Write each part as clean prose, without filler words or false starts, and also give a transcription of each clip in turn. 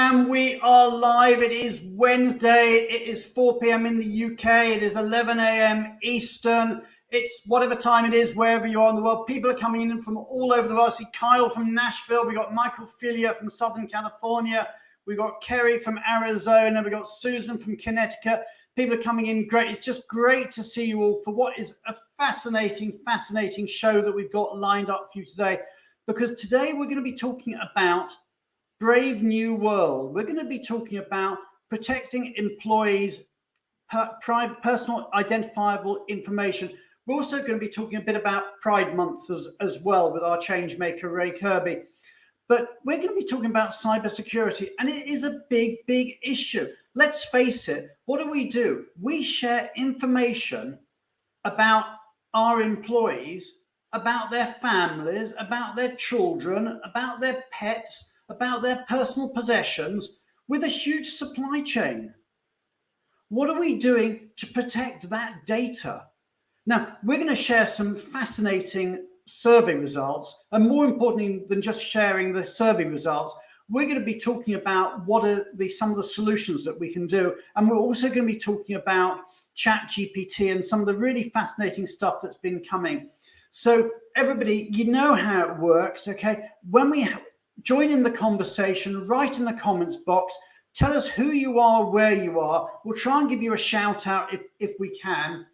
And we are live. It is Wednesday. It is 4 p.m. in the UK. It is 11 a.m. Eastern. It's whatever time it is, wherever you are in the world. People are coming in from all over the world. I see Kyle from Nashville. We got Michael Filia from Southern California. We got Kerry from Arizona. We got Susan from Connecticut. People are coming in. Great. It's just great to see you all for what is a fascinating show that we've got lined up for you today. Because today we're going to be talking about Brave New World. We're going to be talking about protecting employees' private, personal, identifiable information. We're also going to be talking a bit about Pride Month as well with our change maker, Ray Kirby. But we're going to be talking about cybersecurity, and it is a big issue. Let's face it, what do? We share information about our employees, about their families, about their children, about their pets, about their personal possessions with a huge supply chain. What are we doing to protect that data? Now, we're going to share some fascinating survey results, and more importantly than just sharing the survey results, we're going to be talking about what are some of the solutions that we can do, and we're also going to be talking about Chat GPT and some of the really fascinating stuff that's been coming. So everybody, you know how it works, okay? When we join in the conversation, write in the comments box, tell us who you are, where you are. We'll try and give you a shout out if we can.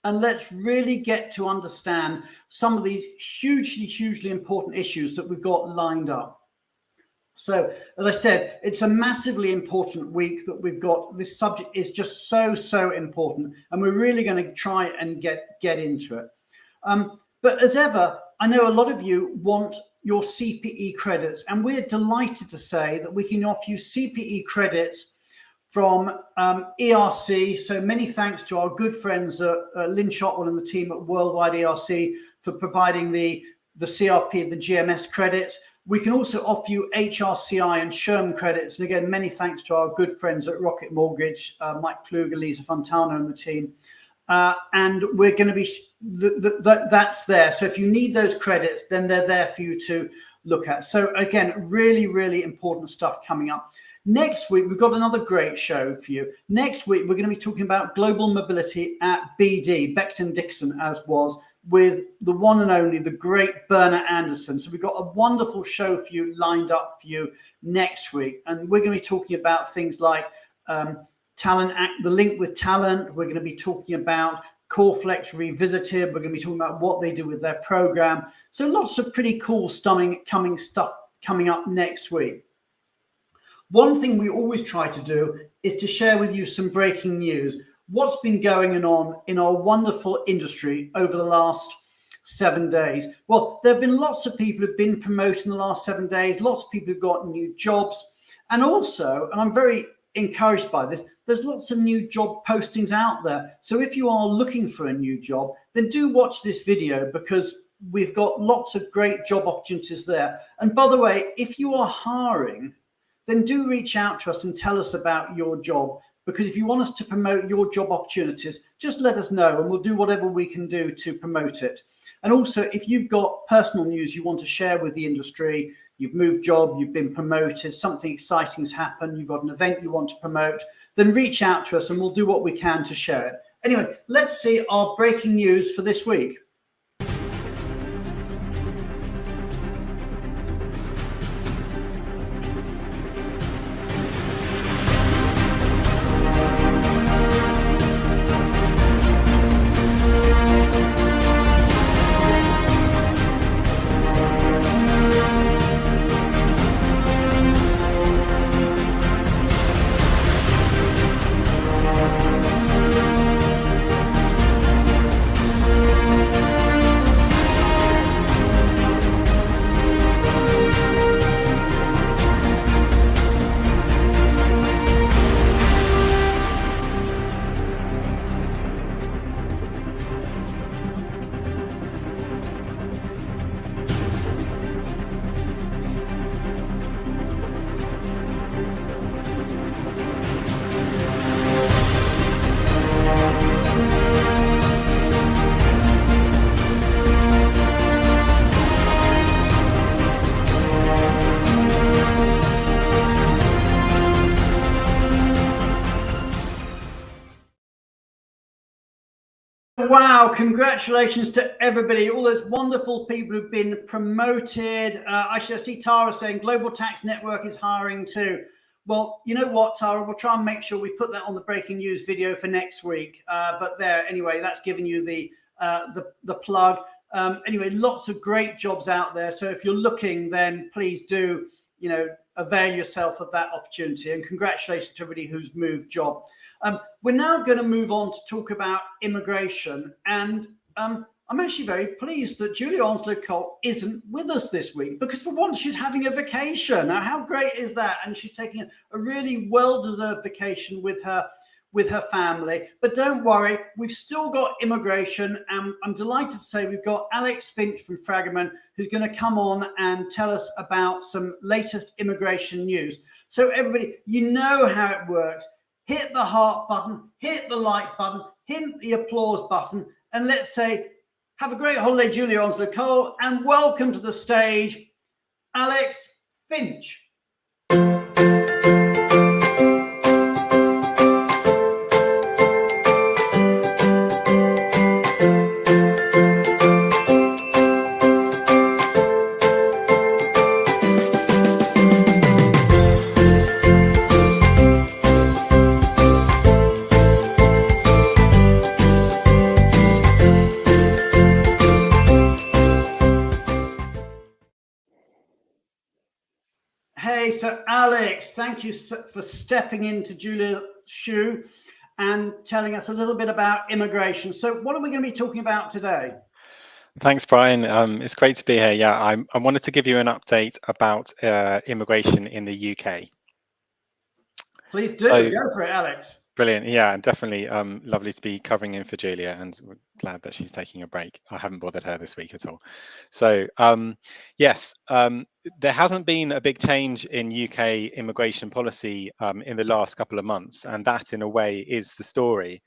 And let's really get to understand some of these hugely important issues that we've got lined up. So, as I said, it's a massively important week that we've got. This subject is just so important, and we're really going to try and get into it. But as ever, I know a lot of you want your CPE credits, and we're delighted to say that we can offer you CPE credits from ERC. So many thanks to our good friends Lynn Shotwell and the team at Worldwide ERC for providing the CRP, the GMS credits. We can also offer you HRCI and SHRM credits. And again, many thanks to our good friends at Rocket Mortgage, Mike Kluger, Lisa Fontana and the team. And we're going to be, that's there. So if you need those credits, then they're there for you to look at. So again, really important stuff coming up. Next week, we've got another great show for you. Next week, we're going to be talking about global mobility at BD, Becton Dickinson, as was, with the one and only, the great Bernard Anderson. So we've got a wonderful show for you lined up for you next week. And we're going to be talking about things like talent, the link with talent. We're going to be talking about CoreFlex Revisited. We're going to be talking about what they do with their program. So lots of pretty cool, stunning stuff coming up next week. One thing we always try to do is to share with you some breaking news. What's been going on in our wonderful industry over the last 7 days? Well, there have been lots of people who've been promoted in the last 7 days. Lots of people who've got new jobs. And also, and I'm very encouraged by this, there's lots of new job postings out there. So if you are looking for a new job, then do watch this video, because we've got lots of great job opportunities there. And by the way, if you are hiring, then do reach out to us and tell us about your job, because if you want us to promote your job opportunities, just let us know and we'll do whatever we can do to promote it. And also, if you've got personal news you want to share with the industry, you've moved job, you've been promoted, something exciting has happened, you've got an event you want to promote, then reach out to us and we'll do what we can to share it. Anyway, let's see our breaking news for this week. So, wow, congratulations to everybody, all those wonderful people who've been promoted. Actually, I see Tara saying Global Tax Network is hiring too. Well, you know what, Tara, we'll try and make sure we put that on the breaking news video for next week. But there, anyway, that's giving you the plug. Anyway, lots of great jobs out there. So if you're looking, then please do, avail yourself of that opportunity. And congratulations to everybody who's moved job. We're now going to move on to talk about immigration. And I'm actually very pleased that Julia Onslow-Cole isn't with us this week, because for once she's having a vacation. Now, how great is that? And she's taking a really well-deserved vacation with her family. But don't worry, we've still got immigration. And I'm delighted to say we've got Alex Finch from Fragment, who's going to come on and tell us about some latest immigration news. So everybody, you know how it works. Hit the heart button, hit the like button, hit the applause button, and let's say, have a great holiday, Julia Onslow-Cole, and welcome to the stage, Alex Finch. So Alex, thank you for stepping into Julia's shoe and telling us a little bit about immigration. So what are we going to be talking about today? Thanks, Brian. It's great to be here. Yeah, I wanted to give you an update about immigration in the UK. Please do. Go for it, Alex. Brilliant. Yeah, definitely lovely to be covering in for Julia, and we're glad that she's taking a break. I haven't bothered her this week at all. So yes, there hasn't been a big change in UK immigration policy in the last couple of months, and that in a way is the story,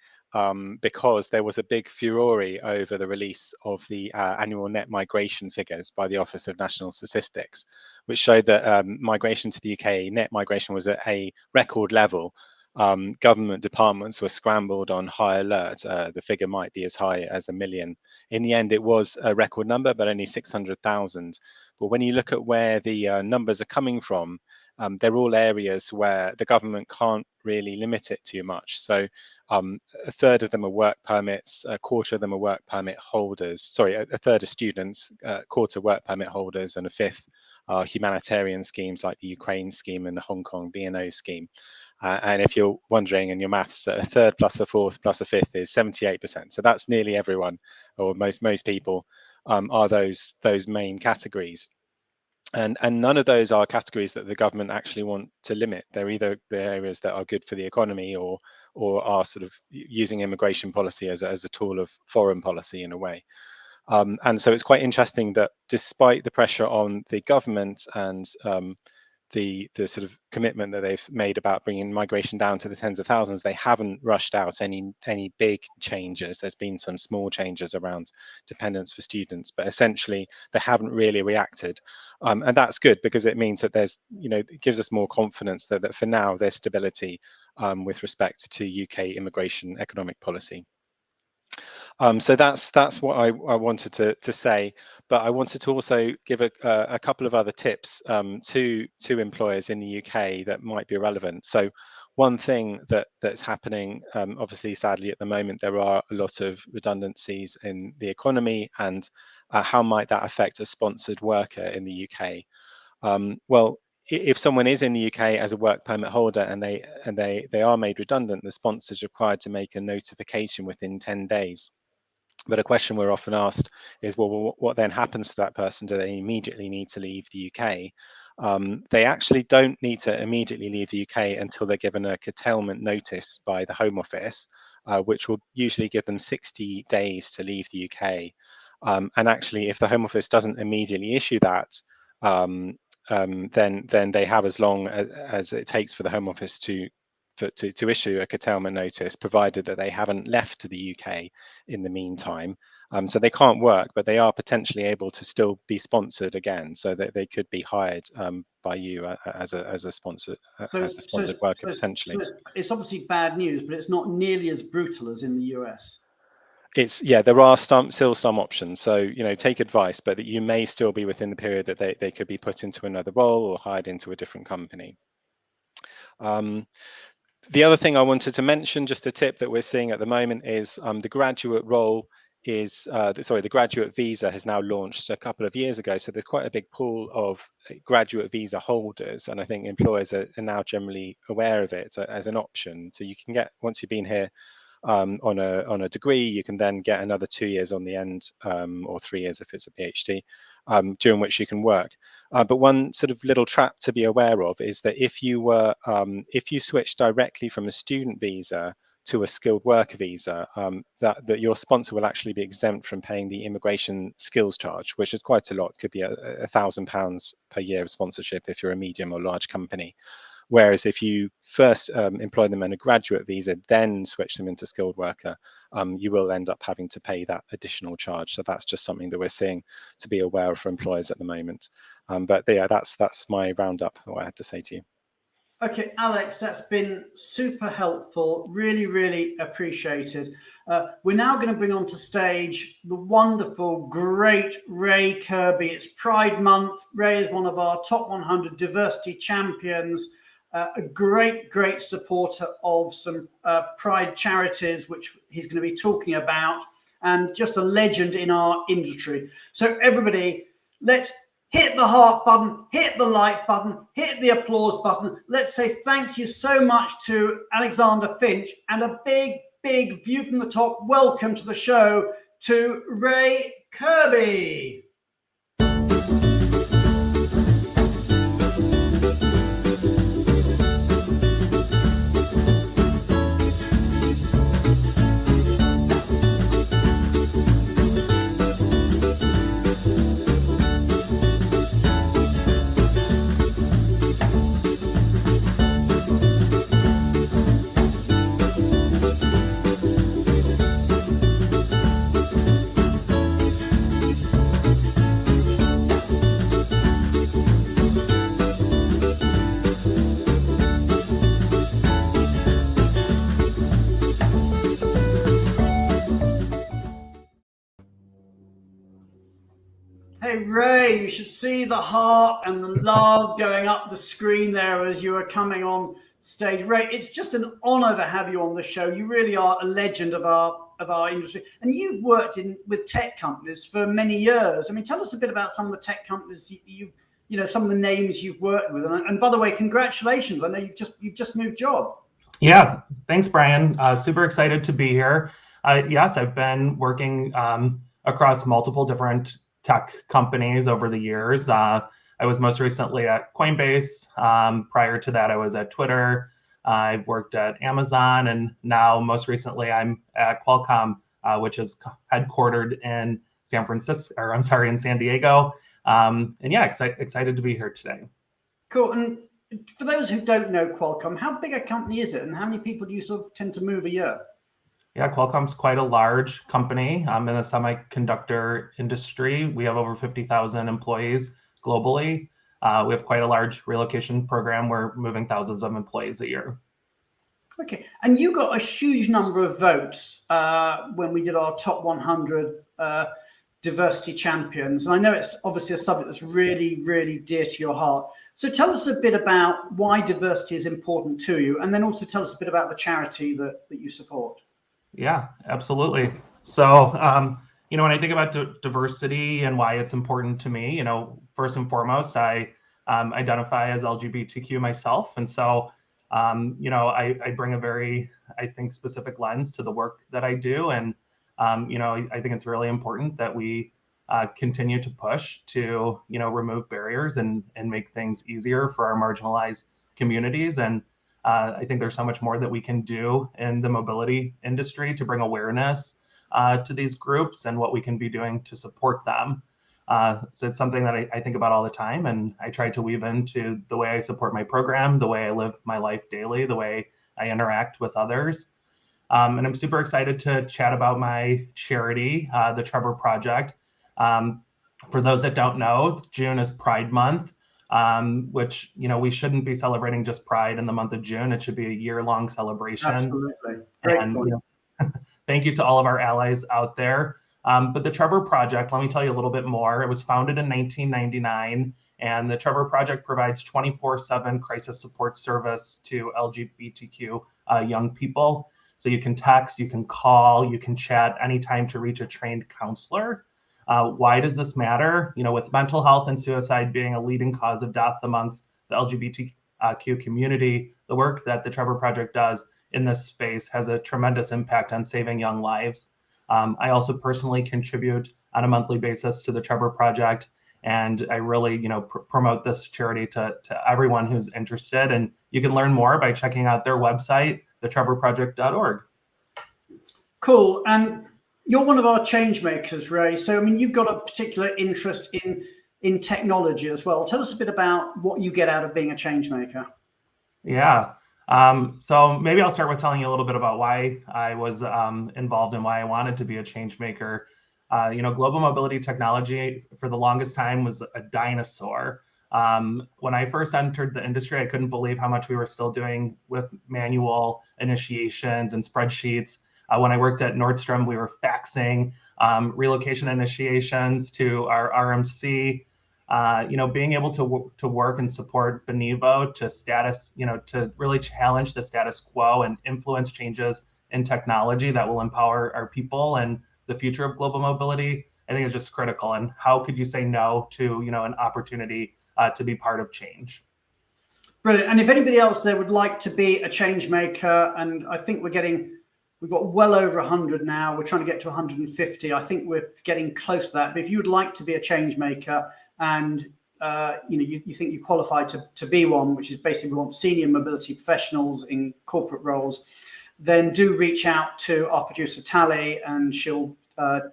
because there was a big furore over the release of the annual net migration figures by the Office of National Statistics, which showed that migration to the UK, net migration, was at a record level. Government departments were scrambled on high alert. The figure might be as high as 1 million. In the end, it was a record number, but only 600,000. But when you look at where the numbers are coming from, they're all areas where the government can't really limit it too much. So a third of them are work permits, a quarter of them are work permit holders. Sorry, a third are students, a quarter work permit holders, and a fifth are humanitarian schemes like the Ukraine scheme and the Hong Kong B&O scheme. And if you're wondering in your maths, a third plus a fourth plus a fifth is 78%. So that's nearly everyone, or most people, are those main categories. And none of those are categories that the government actually want to limit. They're either the areas that are good for the economy or are sort of using immigration policy as a tool of foreign policy in a way. And so it's quite interesting that despite the pressure on the government and the sort of commitment that they've made about bringing migration down to the tens of thousands, they haven't rushed out any big changes. There's been some small changes around dependence for students, but essentially they haven't really reacted. And that's good, because it means that there's, it gives us more confidence that for now there's stability with respect to UK immigration economic policy. So that's what I wanted to say, but I wanted to also give a couple of other tips to employers in the UK that might be relevant. So one thing that's happening, obviously, sadly, at the moment, there are a lot of redundancies in the economy, and how might that affect a sponsored worker in the UK? Well, if someone is in the UK as a work permit holder and they are made redundant, the sponsor is required to make a notification within 10 days. But a question we're often asked is, well, what then happens to that person? Do they immediately need to leave the UK? They actually don't need to immediately leave the UK until they're given a curtailment notice by the Home Office, which will usually give them 60 days to leave the UK. And actually, if the Home Office doesn't immediately issue that, then they have as long as it takes for the Home Office to issue a curtailment notice, provided that they haven't left to the UK in the meantime. So they can't work, but they are potentially able to still be sponsored again, so that they could be hired by you as a sponsored worker potentially. So it's obviously bad news, but it's not nearly as brutal as in the US. there are still some options. So, take advice, but that you may still be within the period that they could be put into another role or hired into a different company. The other thing I wanted to mention, just a tip that we're seeing at the moment, is the graduate role is, the graduate visa has now launched a couple of years ago. So there's quite a big pool of graduate visa holders. And I think employers are now generally aware of it as an option. So you can get, once you've been here on a degree, you can then get another 2 years on the end, or 3 years if it's a PhD, during which you can work. But one sort of little trap to be aware of is that if you switch directly from a student visa to a skilled worker visa, that your sponsor will actually be exempt from paying the immigration skills charge, which is quite a lot. Could be £1,000 per year of sponsorship if you're a medium or large company. Whereas if you first employ them in a graduate visa, then switch them into skilled worker, you will end up having to pay that additional charge. So that's just something that we're seeing to be aware of for employers at the moment. But yeah, that's my roundup, what I had to say to you. Okay, Alex, that's been super helpful. Really, really appreciated. We're now going to bring onto stage the wonderful, great Ray Kirby. It's Pride Month. Ray is one of our top 100 diversity champions, a great, great supporter of some Pride charities, which he's going to be talking about, and just a legend in our industry. So everybody, let's hit the heart button, hit the like button, hit the applause button. Let's say thank you so much to Alexander Finch, and a big, big view from the top. Welcome to the show to Ray Kirby. Hey, Ray, you should see the heart and the love going up the screen there as you are coming on stage. Ray, it's just an honor to have you on the show. You really are a legend of our industry. And you've worked with tech companies for many years. I mean, tell us a bit about some of the tech companies some of the names you've worked with. And by the way, congratulations. I know you've just moved job. Yeah, thanks, Brian. Super excited to be here. Yes, I've been working across multiple different tech companies over the years. I was most recently at Coinbase. Prior to that, I was at Twitter. I've worked at Amazon, and now most recently I'm at Qualcomm, which is headquartered in in San Diego. And yeah, excited to be here today. Cool. And for those who don't know Qualcomm, how big a company is it, and how many people do you sort of tend to move a year? Yeah, Qualcomm's quite a large company in the semiconductor industry. We have over 50,000 employees globally. We have quite a large relocation program. We're moving thousands of employees a year. Okay, and you got a huge number of votes when we did our top 100 diversity champions. And I know it's obviously a subject that's really, really dear to your heart. So tell us a bit about why diversity is important to you, and then also tell us a bit about the charity that you support. Yeah, absolutely. So, when I think about diversity and why it's important to me, first and foremost, I identify as LGBTQ myself. And so, I bring a very, I think, specific lens to the work that I do. And, I think it's really important that we continue to push to, remove barriers and make things easier for our marginalized communities. And I think there's so much more that we can do in the mobility industry to bring awareness to these groups and what we can be doing to support them. So it's something that I think about all the time, and I try to weave into the way I support my program, the way I live my life daily, the way I interact with others. And I'm super excited to chat about my charity, the Trevor Project. For those that don't know, June is Pride Month. Which, we shouldn't be celebrating just Pride in the month of June. It should be a year-long celebration. Absolutely. Great point. thank you to all of our allies out there. But the Trevor Project, let me tell you a little bit more. It was founded in 1999, and the Trevor Project provides 24/7 crisis support service to LGBTQ young people. So you can text, you can call, you can chat anytime to reach a trained counselor. Why does this matter? You know, with mental health and suicide being a leading cause of death amongst the LGBTQ community, the work that the Trevor Project does in this space has a tremendous impact on saving young lives. I also personally contribute on a monthly basis to the Trevor Project, and I really, promote this charity to everyone who's interested. And you can learn more by checking out their website, thetrevorproject.org. Cool. And you're one of our change makers, Ray. So, I mean, you've got a particular interest in technology as well. Tell us a bit about what you get out of being a change maker. Yeah. So maybe I'll start with telling you a little bit about why I was involved and why I wanted to be a change maker. Global mobility technology for the longest time was a dinosaur. When I first entered the industry, I couldn't believe how much we were still doing with manual initiations and spreadsheets. When I worked at Nordstrom, we were faxing relocation initiations to our RMC. Being able to work and support Benivo to really challenge the status quo and influence changes in technology that will empower our people and the future of global mobility, I think is just critical. And how could you say no to, an opportunity to be part of change? Brilliant. And if anybody else there would like to be a change maker, and I think we've got well over 100 now. We're trying to get to 150. I think we're getting close to that. But if you would like to be a change maker and you think you qualify to be one, which is basically we want senior mobility professionals in corporate roles, then do reach out to our producer Tally, and she'll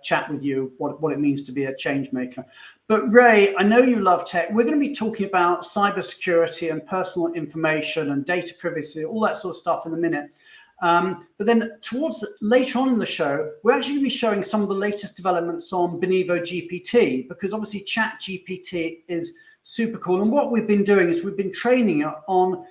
chat with you what it means to be a change maker. But Ray, I know you love tech. We're going to be talking about cybersecurity and personal information and data privacy, all that sort of stuff in a minute. But then later on in the show, we're actually going to be showing some of the latest developments on Benivo GPT, because obviously Chat GPT is super cool. And what we've been doing is we've been training it on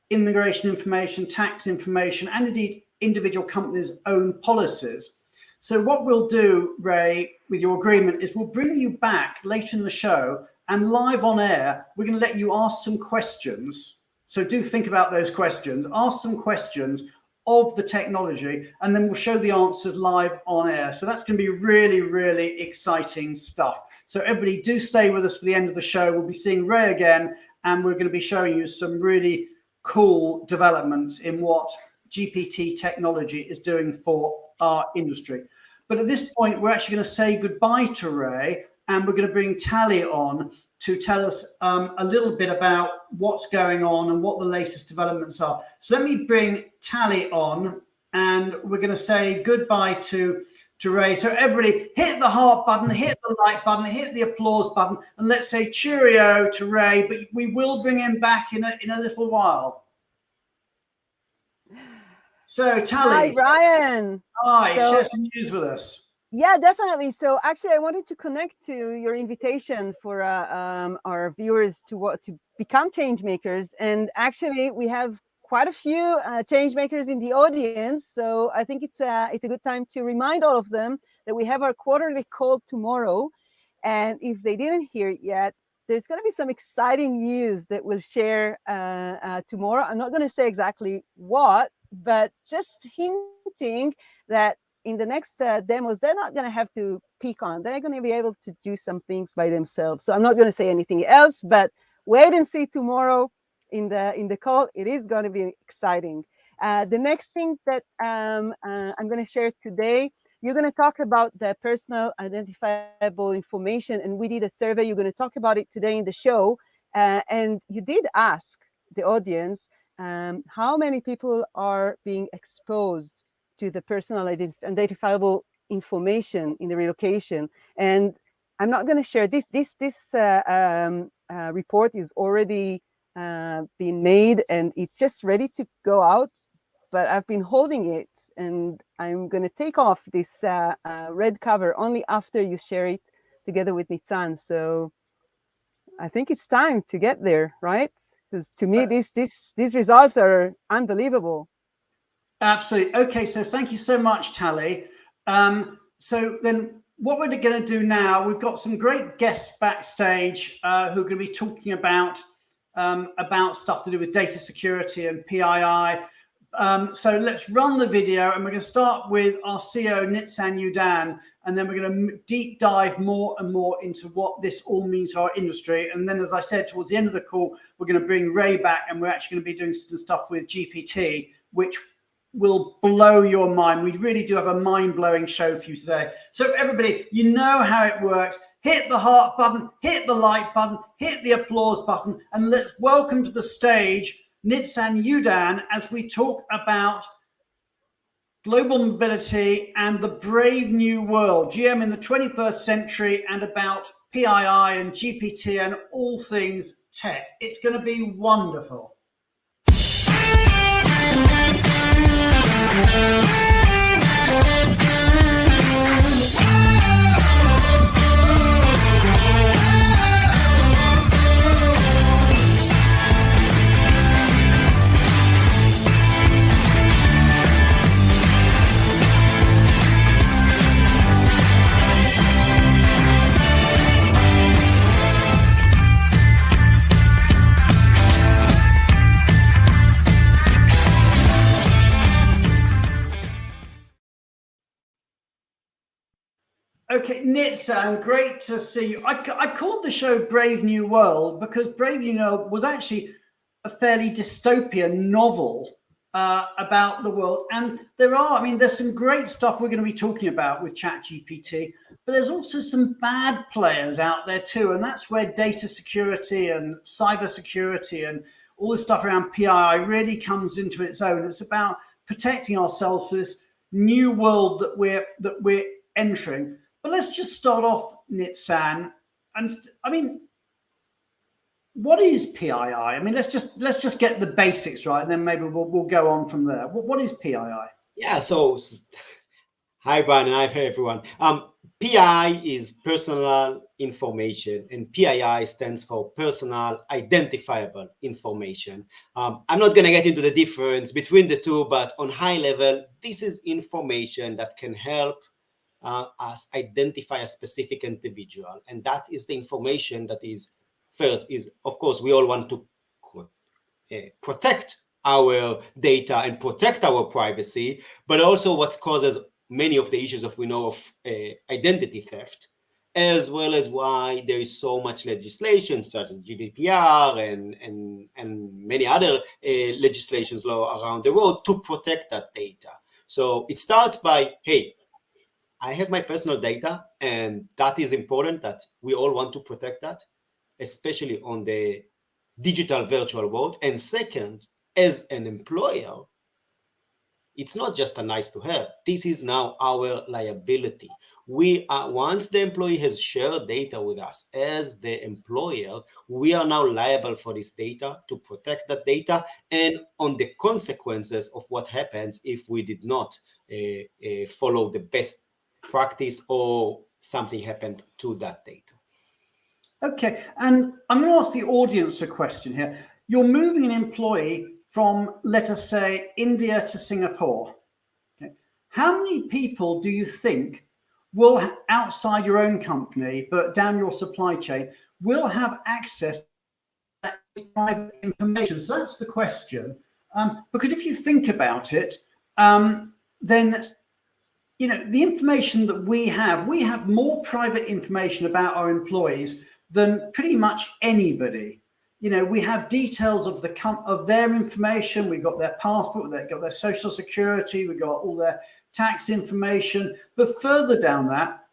immigration information, tax information, and indeed individual companies' own policies. So what we'll do, Ray, with your agreement, is we'll bring you back later in the show, and live on air, we're going to let you ask some questions. So do think about those questions, ask some questions of the technology, and then we'll show the answers live on air. So that's going to be really, really exciting stuff. So everybody do stay with us for the end of the show. We'll be seeing Ray again, and we're going to be showing you some really cool developments in what GPT technology is doing for our industry. But at this point, we're actually going to say goodbye to Ray, and we're going to bring Tally on to tell us a little bit about what's going on and what the latest developments are. So let me bring Tally on, and we're going to say goodbye to Ray. So everybody hit the heart button, hit the like button, hit the applause button, and let's say cheerio to Ray, but we will bring him back in a little while. So Tally. Hi, Ryan. Hi, share some news with us. Yeah, definitely. So actually, I wanted to connect to your invitation for our viewers to become change makers. And actually, we have quite a few change makers in the audience. So I think it's a good time to remind all of them that we have our quarterly call tomorrow. And if they didn't hear it yet, there's going to be some exciting news that we'll share tomorrow. I'm not going to say exactly what, but just hinting that in the next demos, they're not going to have to peek on. They're going to be able to do some things by themselves. So I'm not going to say anything else, but wait and see tomorrow in the call. It is going to be exciting. The next thing that I'm going to share today, you're going to talk about the personal identifiable information, and we did a survey. You're going to talk about it today in the show, and you did ask the audience how many people are being exposed to the personal identifiable information in the relocation. And I'm not going to share this. This report is already been made, and it's just ready to go out. But I've been holding it, and I'm going to take off this red cover only after you share it together with Nitzan. So I think it's time to get there, right? Because to me, these results are unbelievable. Absolutely. Okay, so thank you so much, Tally. So then what we're going to do now, we've got some great guests backstage who are going to be talking about stuff to do with data security and PII. So let's run the video, and we're going to start with our CEO, Nitsan Udan, and then we're going to deep dive more and more into what this all means to our industry. And then, as I said, towards the end of the call, we're going to bring Ray back, and we're actually going to be doing some stuff with GPT, which will blow your mind. We really do have a mind-blowing show for you today. So everybody, you know how it works. Hit the heart button, hit the like button, hit the applause button, and let's welcome to the stage Nitsan Udan as we talk about global mobility and the brave new world, GM in the 21st century, and about PII and GPT and all things tech. It's going to be wonderful. Okay, Nitsan, great to see you. I called the show Brave New World because Brave New World was actually a fairly dystopian novel about the world. And there's some great stuff we're going to be talking about with ChatGPT, but there's also some bad players out there too. And that's where data security and cyber security and all this stuff around PII really comes into its own. It's about protecting ourselves for this new world that we're entering. But let's just start off, Nitsan. And what is PII? Let's just get the basics right, and then maybe we'll go on from there. What is PII? Yeah. So, hi, Brian, and hi, everyone. PII is personal information, and PII stands for personal identifiable information. I'm not going to get into the difference between the two, but on high level, this is information that can help us identify a specific individual. And that is the information that is of course, we all want to protect our data and protect our privacy, but also what causes many of the issues of identity theft, as well as why there is so much legislation such as GDPR and many other legislations around the world to protect that data. So it starts by, hey, I have my personal data, and that is important, that we all want to protect that, especially on the digital virtual world. And second, as an employer, it's not just a nice to have. This is now our liability. We are, once the employee has shared data with us as the employer, we are now liable for this data, to protect that data, and on the consequences of what happens if we did not follow the best practice or something happened to that data. Okay, and I'm going to ask the audience a question here. You're moving an employee from, let us say, India to Singapore. Okay. How many people do you think will, outside your own company, but down your supply chain, will have access to that private information? So that's the question. Because if you think about it, then the information that we have more private information about our employees than pretty much anybody. We have details of their information. We've got their passport, they've got their social security, we've got all their tax information. But further down that,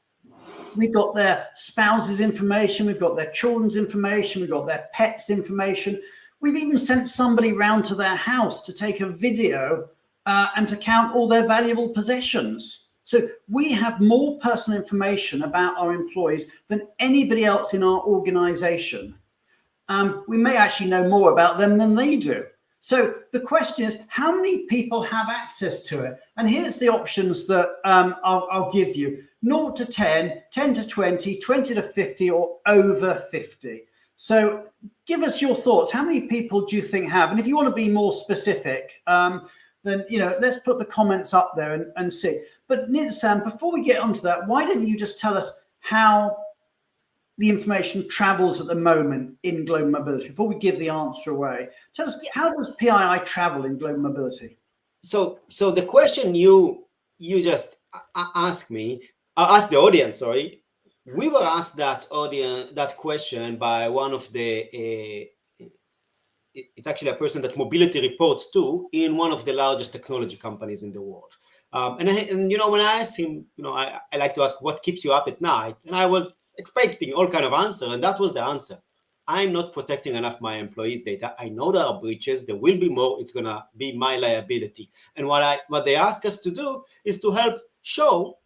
we've got their spouse's information, we've got their children's information, we've got their pets' information. We've even sent somebody round to their house to take a video and to count all their valuable possessions. So we have more personal information about our employees than anybody else in our organization. We may actually know more about them than they do. So the question is, how many people have access to it? And here's the options that I'll give you. 0 to 10, 10 to 20, 20 to 50, or over 50. So give us your thoughts. How many people do you think have? And if you want to be more specific, then let's put the comments up there and see. But Nitsan, before we get onto that, why don't you just tell us how the information travels at the moment in global mobility? Before we give the answer away, tell us, how does PII travel in global mobility? So the question you just asked me, asked the audience, sorry, we were asked that question by one of the it's actually a person that mobility reports to in one of the largest technology companies in the world. And when I asked him, I like to ask what keeps you up at night, and I was expecting all kind of answer, and that was the answer. I'm not protecting enough my employees' data. I know there are breaches. There will be more. It's gonna be my liability. And what they ask us to do is to help show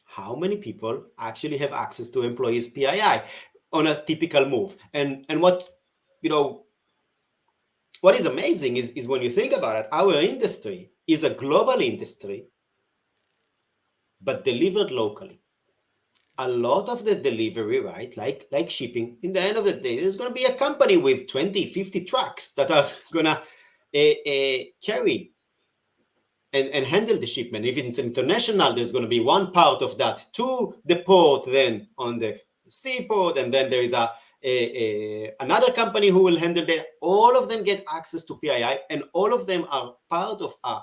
how many people actually have access to employees' PII on a typical move. And what is amazing is when you think about it, our industry is a global industry, but delivered locally. A lot of the delivery, right, like shipping, in the end of the day, there's going to be a company with 20, 50 trucks that are going to carry and handle the shipment. If it's international, there's going to be one part of that to the port, then on the seaport, and then there is another company who will handle that. All of them get access to PII, and all of them are part of a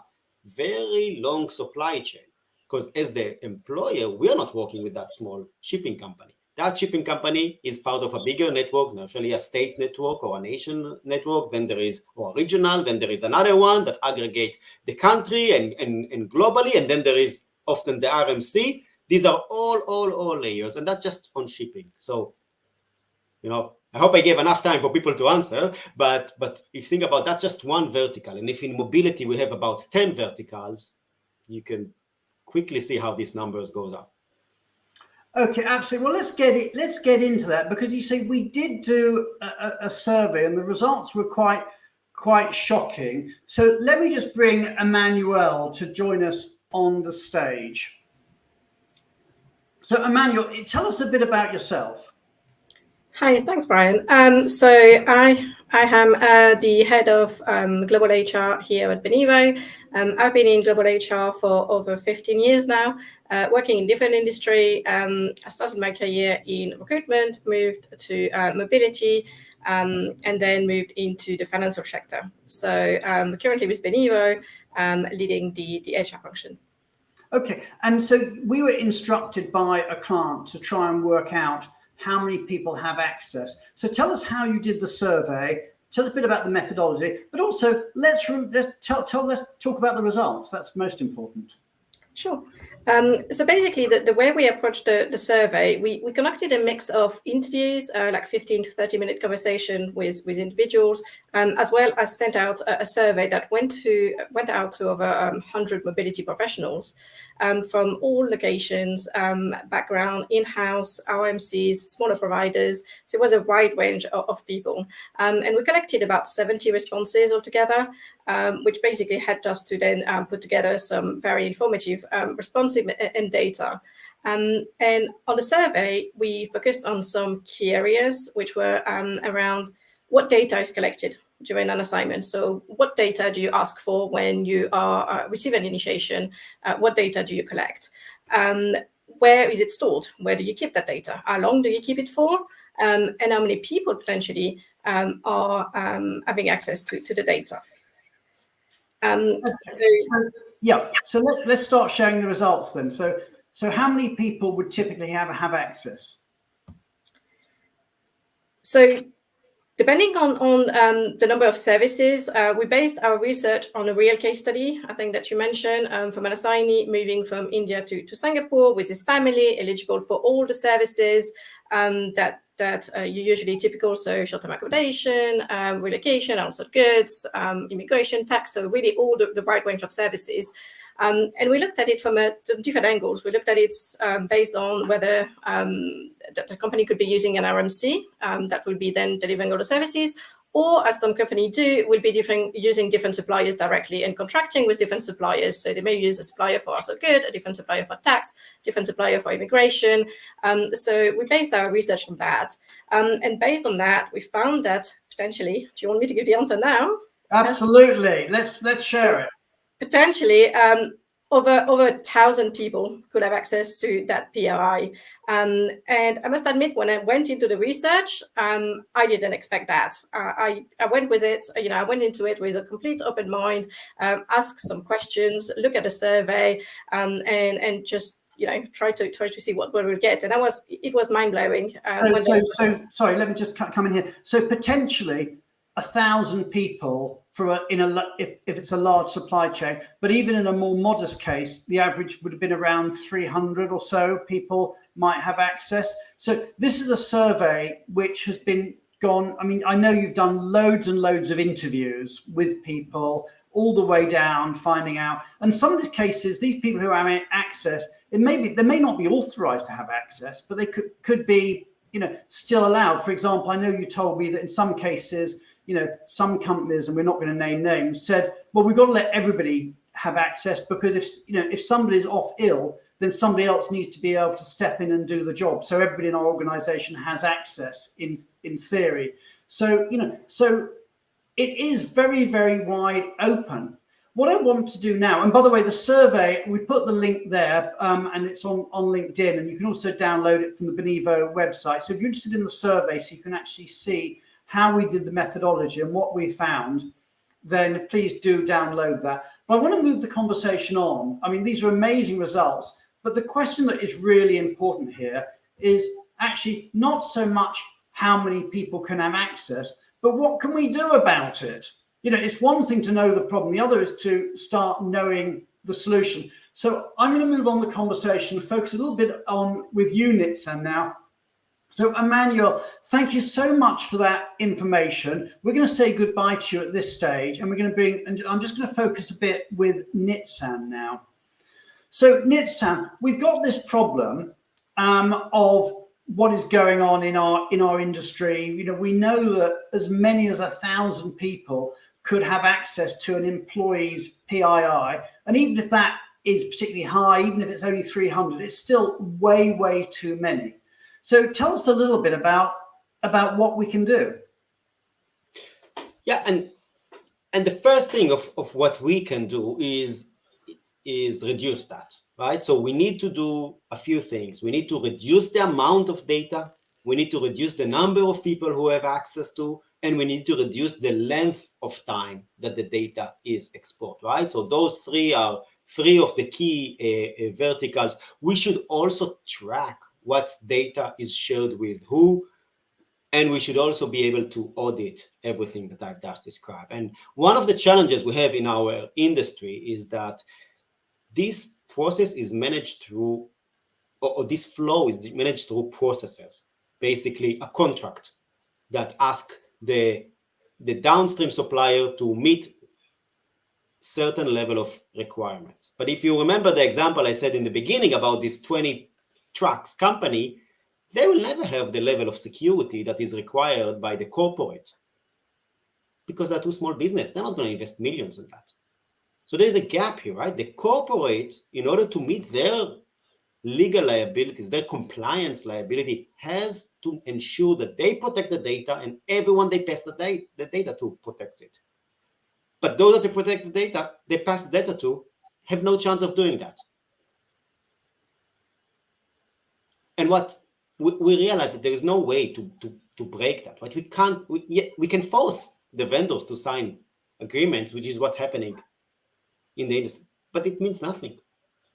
very long supply chain. Because as the employer, we are not working with that small shipping company. That shipping company is part of a bigger network, usually a state network or a nation network. Then there is, or regional, then there is another one that aggregate the country and globally. And then there is often the RMC. These are all layers, and that's just on shipping. So, I hope I gave enough time for people to answer, but if you think about that, just one vertical. And if in mobility we have about 10 verticals, you can quickly see how these numbers goes up. Okay, absolutely. Well, let's get into that, because you say we did do a survey and the results were quite shocking. So let me just bring Emmanuel to join us on the stage. So Emmanuel, tell us a bit about yourself. Hi, thanks, Brian. So I am the head of global HR here at Benivo. I've been in global HR for over 15 years now, working in different industry. I started my career in recruitment, moved to mobility, and then moved into the financial sector. So currently with Benivo, leading the HR function. Okay, and so we were instructed by a client to try and work out how many people have access. So tell us how you did the survey. Tell us a bit about the methodology, but also let's talk about the results. That's most important. Sure. So basically, the way we approached the survey, we conducted a mix of interviews, like 15 to 30-minute conversation with individuals, as well as sent out a survey that went out to over 100 mobility professionals from all locations, background, in-house, RMCs, smaller providers. So it was a wide range of people. And we collected about 70 responses altogether, which basically helped us to then put together some very informative responses and data. And on the survey, we focused on some key areas, which were around what data is collected during an assignment. So what data do you ask for when you are receive an initiation? What data do you collect? Where is it stored? Where do you keep that data? How long do you keep it for? And how many people potentially are having access to the data? So let's start sharing the results then. So how many people would typically have access? So depending on the number of services, we based our research on a real case study, I think that you mentioned, from an assignee moving from India to Singapore with his family, eligible for all the services that you usually typical, so short-term accommodation, relocation, also goods, immigration, tax, so really all the wide range of services. And we looked at it from different angles. We looked at it based on whether the company could be using an RMC that will be then delivering all the services, or as some companies do, will be using different suppliers directly and contracting with different suppliers. So they may use a supplier for also good, a different supplier for tax, different supplier for immigration. So we based our research on that. And based on that, we found that potentially, do you want me to give the answer now? Absolutely. Let's share it. Potentially, over 1,000 people could have access to that PRI. And I must admit, when I went into the research, I didn't expect that. I went with it, I went into it with a complete open mind, ask some questions, look at the survey, and just try to see what we will get. And it was mind blowing. So sorry, let me just come in here. So potentially 1,000 people if it's a large supply chain, but even in a more modest case, the average would have been around 300 or so people might have access. So this is a survey which has been gone. I mean, I know you've done loads and loads of interviews with people all the way down, finding out. And some of the cases, these people who have access, they may not be authorized to have access, but they could be, still allowed. For example, I know you told me that in some cases, some companies, and we're not going to name names, said, well, we've got to let everybody have access, because if somebody's off ill, then somebody else needs to be able to step in and do the job. So everybody in our organization has access in theory. So, so it is very, very wide open. What I want to do now, and by the way, the survey, we put the link there, and it's on LinkedIn, and you can also download it from the Benivo website. So if you're interested in the survey, so you can actually see how we did the methodology and what we found, then please do download that. But I want to move the conversation on. I mean, these are amazing results, but the question that is really important here is actually not so much how many people can have access, but what can we do about it? It's one thing to know the problem. The other is to start knowing the solution. So I'm going to move on the conversation and focus a little bit on with you, Nitzan, now. So Emmanuel, thank you so much for that information. We're going to say goodbye to you at this stage, and I'm just going to focus a bit with Nitzan now. So Nitzan, we've got this problem of what is going on in our industry. We know that as many as 1,000 people could have access to an employee's PII, and even if that is particularly high, even if it's only 300, it's still way, way too many. So tell us a little bit about what we can do. Yeah, and the first thing of what we can do is reduce that, right? So we need to do a few things. We need to reduce the amount of data. We need to reduce the number of people who have access to, and we need to reduce the length of time that the data is exported, right? So those three are three of the key verticals. We should also track what data is shared with who, and we should also be able to audit everything that I've just described. And one of the challenges we have in our industry is that this process is managed through, or this flow is managed through processes, basically a contract that asks the downstream supplier to meet certain level of requirements. But if you remember the example I said in the beginning about this 20 trucks company, they will never have the level of security that is required by the corporate, because they're too small business. They're not going to invest millions in that. So there's a gap here, right? The corporate, in order to meet their legal liabilities, their compliance liability, has to ensure that they protect the data, and everyone they pass the data to protects it. But those that they protect the data, they pass the data to, have no chance of doing that. And what we realize that there is no way to break that. Right? We can force the vendors to sign agreements, which is what's happening in the industry, but it means nothing.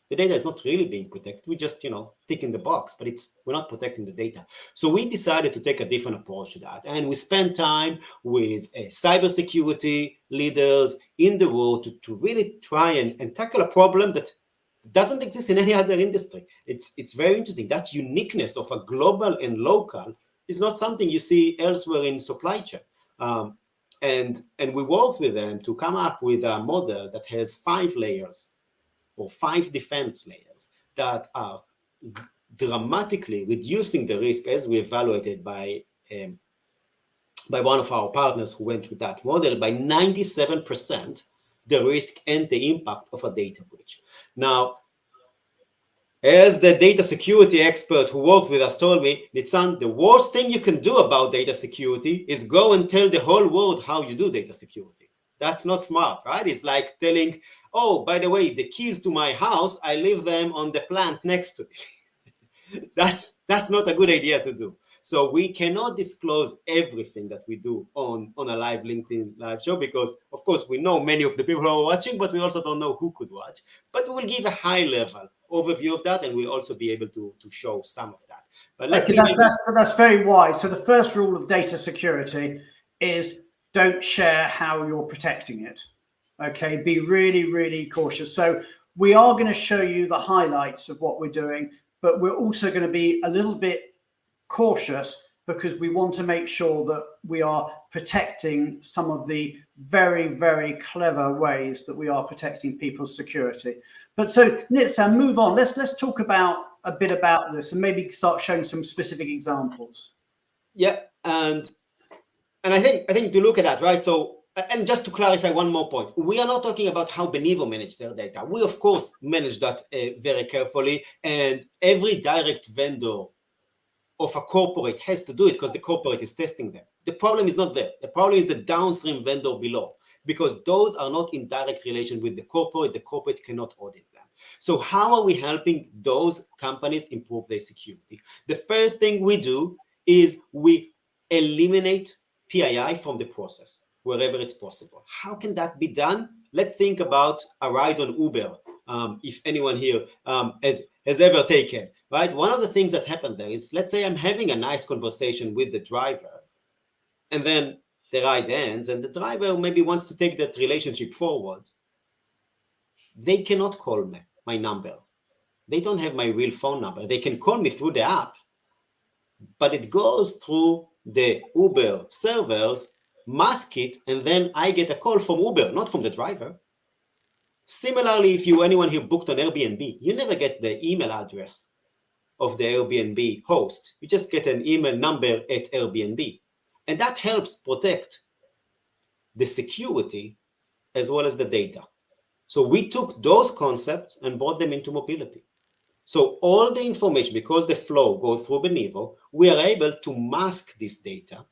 The data is not really being protected. We just, tick in the box, but we're not protecting the data. So we decided to take a different approach to that. And we spent time with cybersecurity leaders in the world to really try and tackle a problem that doesn't exist in any other industry. It's very interesting. That uniqueness of a global and local is not something you see elsewhere in supply chain. And we worked with them to come up with a model that has 5 layers or 5 defense layers that are dramatically reducing the risk, as we evaluated by one of our partners who went with that model, by 97%, the risk and the impact of a data breach. Now, as the data security expert who worked with us told me, Nitzan, the worst thing you can do about data security is go and tell the whole world how you do data security. That's not smart, right? It's like telling, oh, by the way, the keys to my house, I leave them on the plant next to it. That's not a good idea to do. So we cannot disclose everything that we do on a live LinkedIn live show, because of course we know many of the people who are watching, but we also don't know who could watch. But we will give a high level overview of that, and we'll also be able to show some of that. But that's very wise. So the first rule of data security is don't share how you're protecting it. Okay, be really, really cautious. So we are going to show you the highlights of what we're doing, but we're also going to be a little bit cautious because we want to make sure that we are protecting some of the very, very clever ways that we are protecting people's security. But so Nitsa, move on. Let's talk about a bit about this and maybe start showing some specific examples. Yeah, and I think to look at that, right? So, and just to clarify one more point, we are not talking about how Benivo manage their data. We of course manage that very carefully, and every direct vendor of a corporate has to do it because the corporate is testing them. The problem is not there. The problem is the downstream vendor below, because those are not in direct relation with the corporate. The corporate cannot audit them. So how are we helping those companies improve their security? The first thing we do is we eliminate PII from the process wherever it's possible. How can that be done? Let's think about a ride on Uber. If anyone here has ever taken, right? One of the things that happened there is, let's say I'm having a nice conversation with the driver, and then the ride ends, and the driver maybe wants to take that relationship forward. They cannot call me, my number. They don't have my real phone number. They can call me through the app, but it goes through the Uber servers, mask it, and then I get a call from Uber, not from the driver. Similarly, if anyone here booked on Airbnb, you never get the email address of the Airbnb host. You just get an email number at Airbnb. And that helps protect the security as well as the data. So we took those concepts and brought them into mobility. So all the information, because the flow goes through Benivo, we are able to mask this data,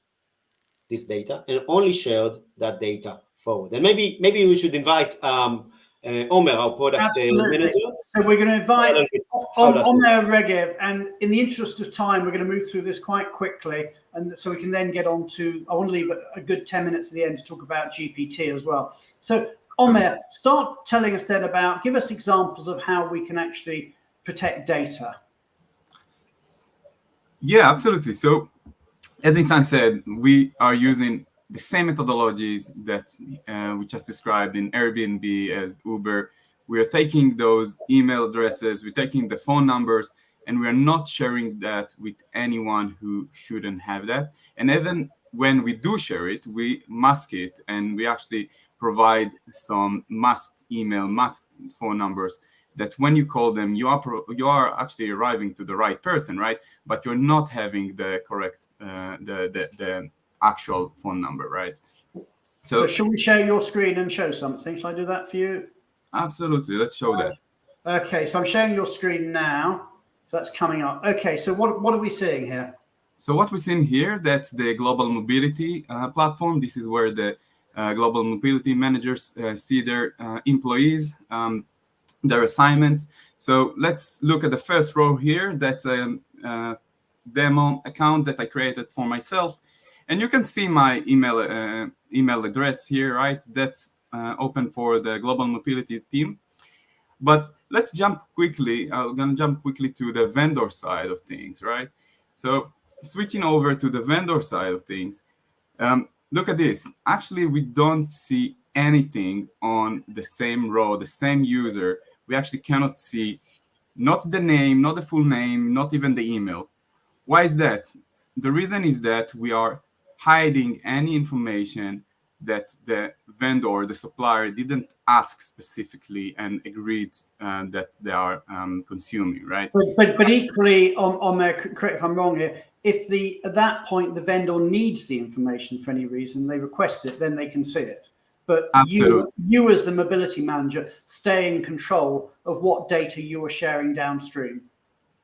and only shared that data forward. And maybe we should invite Omer, our product manager. So we're going to invite Omer Regev, and in the interest of time, we're going to move through this quite quickly, and so we can then get on to, I want to leave a good 10 minutes at the end to talk about GPT as well. So Omer, start telling us then about, give us examples of how we can actually protect data. Yeah, absolutely. So as Nitzan said, we are using the same methodologies that we just described in Airbnb as Uber. We are taking those email addresses, we're taking the phone numbers, and we are not sharing that with anyone who shouldn't have that. And even when we do share it, we mask it, and we actually provide some masked email, masked phone numbers that when you call them, you are actually arriving to the right person, right? But you're not having the correct, the actual phone number, right? So shall we share your screen and show something? Shall I do that for you? Absolutely, let's show that. Okay, so I'm sharing your screen now. So that's coming up. Okay, so what are we seeing here? So what we're seeing here, that's the global mobility platform. This is where the global mobility managers see their employees, their assignments. So let's look at the first row here. That's a demo account that I created for myself. And you can see my email address here, right? That's open for the global mobility team. But let's jump quickly. I'm going to jump quickly to the vendor side of things, right? So switching over to the vendor side of things, look at this. Actually, we don't see anything on the same row, the same user. We actually cannot see not the name, not the full name, not even the email. Why is that? The reason is that we are hiding any information that the vendor, the supplier, didn't ask specifically and agreed that they are consuming, right? But equally, correct if I'm wrong here, if at that point the vendor needs the information for any reason, they request it, then they can see it. But you as the mobility manager stay in control of what data you are sharing downstream.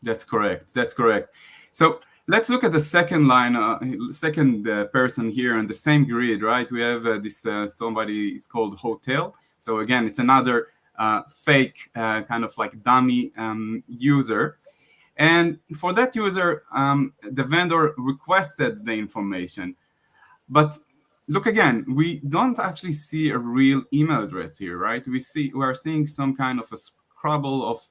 That's correct. That's correct. So let's look at the second line, second person here on the same grid, right? We have this somebody is called hotel. So again, it's another fake kind of like dummy user. And for that user, the vendor requested the information. But look again, we don't actually see a real email address here, right? We're seeing some kind of a scrabble of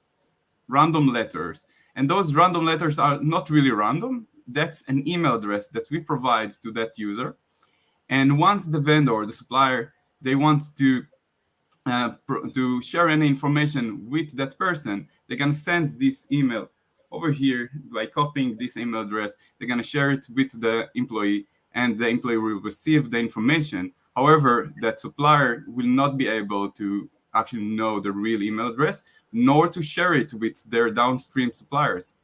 random letters. And those random letters are not really random. That's an email address that we provide to that user. And once the vendor or the supplier, they want to share any information with that person, they're going to send this email over here by copying this email address. They're going to share it with the employee, and the employee will receive the information. However, that supplier will not be able to actually know the real email address, nor to share it with their downstream suppliers.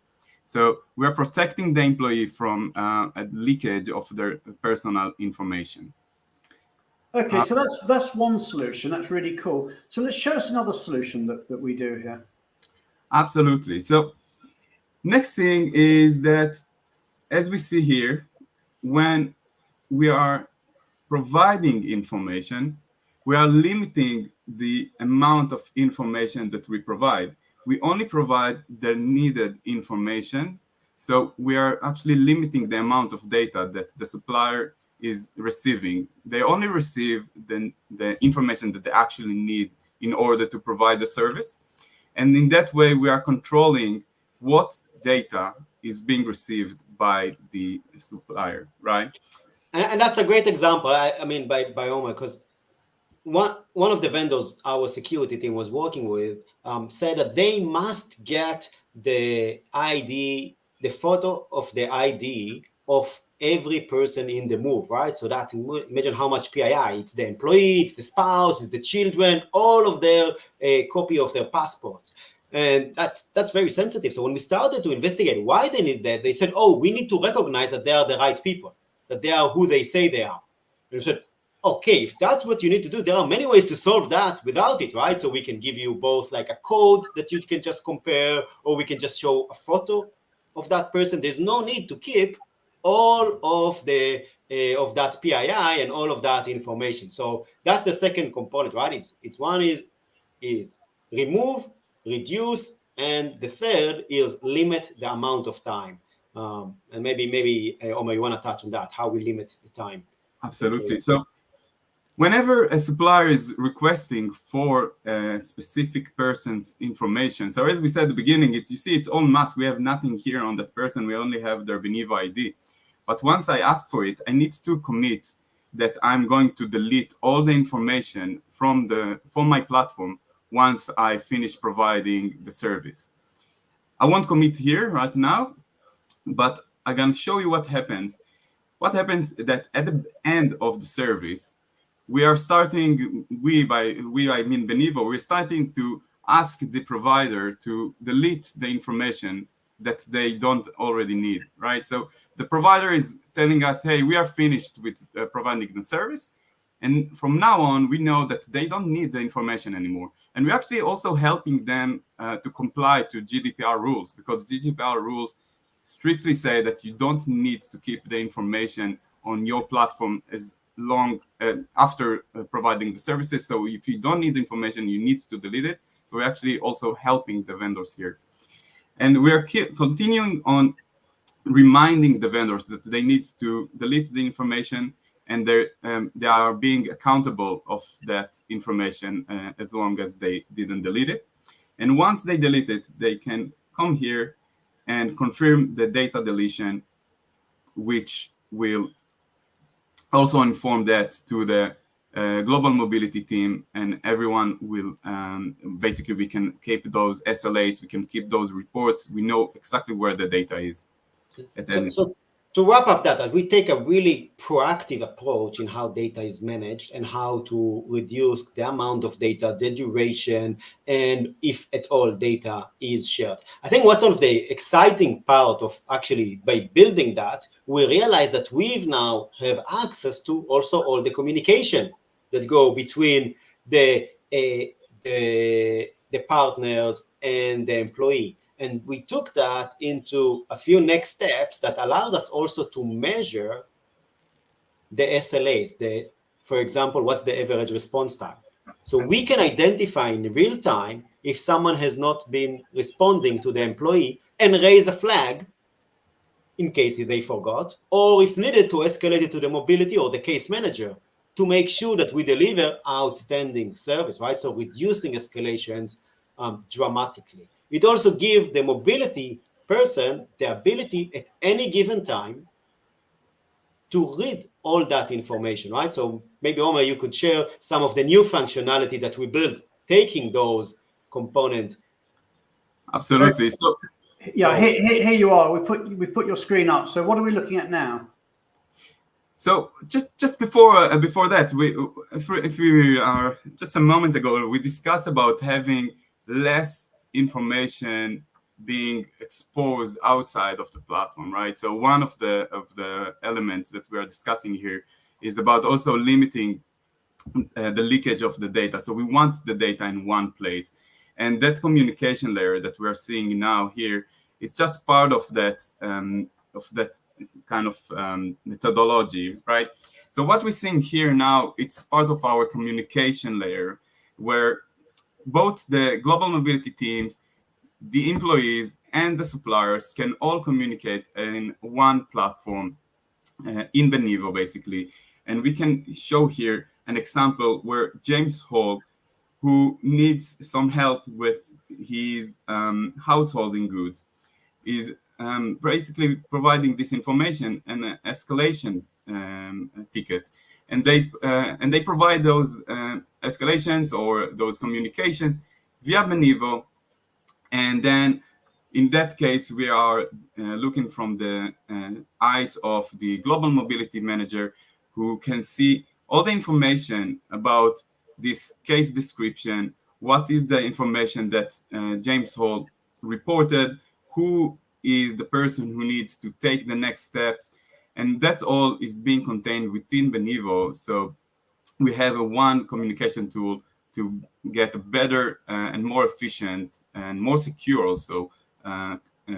So we're protecting the employee from a leakage of their personal information. Okay, so that's one solution. That's really cool. So let's show us another solution that we do here. Absolutely. So next thing is that, as we see here, when we are providing information, we are limiting the amount of information that we provide. We only provide the needed information. So we are actually limiting the amount of data that the supplier is receiving. They only receive the information that they actually need in order to provide the service. And in that way, we are controlling what data is being received by the supplier, right? And that's a great example, I mean, by Omer, because one of the vendors our security team was working with said that they must get the ID, the photo of the ID of every person in the move, right? So that, imagine how much PII, it's the employee, it's the spouse, it's the children, all of their copy of their passports. And that's very sensitive. So when we started to investigate why they need that, they said, oh, we need to recognize that they are the right people, that they are who they say they are. And we said, okay, if that's what you need to do, there are many ways to solve that without it, right? So we can give you both like a code that you can just compare, or we can just show a photo of that person. There's no need to keep all of the of that PII and all of that information. So that's the second component, right? It's one is remove, reduce, and the third is limit the amount of time. And maybe Omer, you want to touch on that, how we limit the time. Absolutely. So whenever a supplier is requesting for a specific person's information, so as we said at the beginning, you see it's en masse. We have nothing here on that person. We only have their Benivo ID. But once I ask for it, I need to commit that I'm going to delete all the information from my platform once I finish providing the service. I won't commit here right now, but I'm going to show you what happens. What happens is that at the end of the service, we are starting, I mean Benivo, we're starting to ask the provider to delete the information that they don't already need, right? So the provider is telling us, hey, we are finished with providing the service. And from now on, we know that they don't need the information anymore. And we're actually also helping them to comply to GDPR rules, because GDPR rules strictly say that you don't need to keep the information on your platform as long after providing the services. So if you don't need the information, you need to delete it. So we're actually also helping the vendors here. And we're continuing on reminding the vendors that they need to delete the information, and they are being accountable of that information as long as they didn't delete it. And once they delete it, they can come here and confirm the data deletion, which will also inform that to the global mobility team, and everyone will basically, we can keep those SLAs, we can keep those reports, we know exactly where the data is. So to wrap up that, we take a really proactive approach in how data is managed and how to reduce the amount of data, the duration, and if at all data is shared. I think what's one of the exciting part of actually by building that, we realize that we've now have access to also all the communication that go between the partners and the employee. And we took that into a few next steps that allows us also to measure the SLAs, for example, what's the average response time? So we can identify in real time if someone has not been responding to the employee and raise a flag in case they forgot, or if needed to escalate it to the mobility or the case manager to make sure that we deliver outstanding service, right? So reducing escalations dramatically. It also gives the mobility person the ability at any given time to read all that information, right? So maybe, Omer, you could share some of the new functionality that we built, taking those components. Absolutely. So yeah, here you are. We put your screen up. So what are we looking at now? So just before that, if we are just a moment ago, we discussed about having less information being exposed outside of the platform, right? So one of the elements that we are discussing here is about also limiting the leakage of the data. So we want the data in one place, and that communication layer that we are seeing now here is just part of that kind of methodology, right? So what we're seeing here now, it's part of our communication layer, where both the global mobility teams, the employees, and the suppliers can all communicate in one platform in Benivo, basically. And we can show here an example where James Hall, who needs some help with his householding goods, is basically providing this information and an escalation ticket, and they provide those escalations or those communications via Benivo, and then in that case we are looking from the eyes of the global mobility manager, who can see all the information about this case description, what is the information that James Hall reported, who is the person who needs to take the next steps, and that all is being contained within Benivo. So we have a one communication tool to get a better and more efficient and more secure also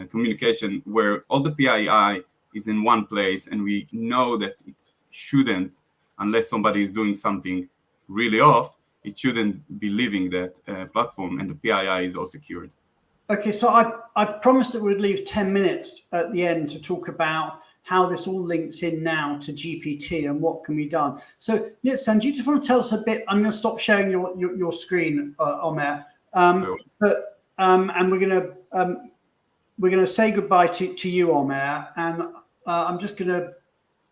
communication, where all the PII is in one place, and we know that it shouldn't, unless somebody is doing something really off, it shouldn't be leaving that platform, and the PII is all secured. Okay, so I promised that we'd leave 10 minutes at the end to talk about how this all links in now to GPT and what can be done. So Nitzan, do you just want to tell us a bit? I'm going to stop sharing your screen, Omer, and we're going to say goodbye to you, Omer, and I'm just going to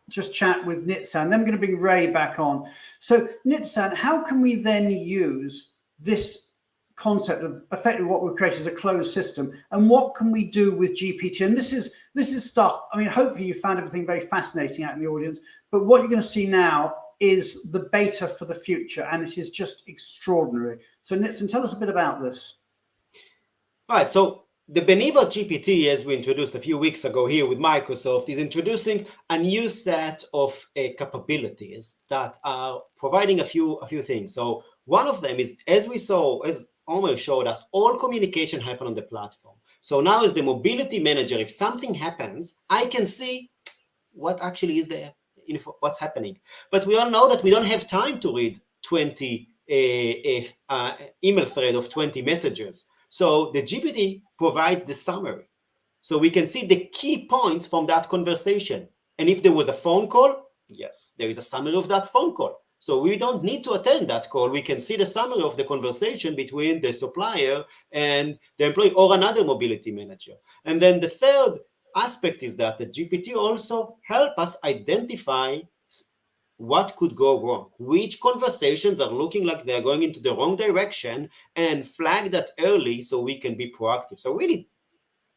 chat with Nitzan. Then we're going to bring Ray back on. So Nitzan, how can we then use this concept of effectively what we've created as a closed system, and what can we do with GPT? And this is stuff, I mean, hopefully you found everything very fascinating out in the audience, but what you're going to see now is the beta for the future, and it is just extraordinary. So Nitzan, tell us a bit about this. All right, so the Benivo GPT, as we introduced a few weeks ago here with Microsoft, is introducing a new set of capabilities that are providing a few things. So one of them is, as we saw, as Omer showed us, all communication happen on the platform. So now as the mobility manager, if something happens, I can see what actually is the info, what's happening. But we all know that we don't have time to read 20 email thread of 20 messages. So the GPT provides the summary. So we can see the key points from that conversation. And if there was a phone call, yes, there is a summary of that phone call. So we don't need to attend that call. We can see the summary of the conversation between the supplier and the employee or another mobility manager. And then the third aspect is that the GPT also help us identify what could go wrong, which conversations are looking like they're going into the wrong direction, and flag that early so we can be proactive. So really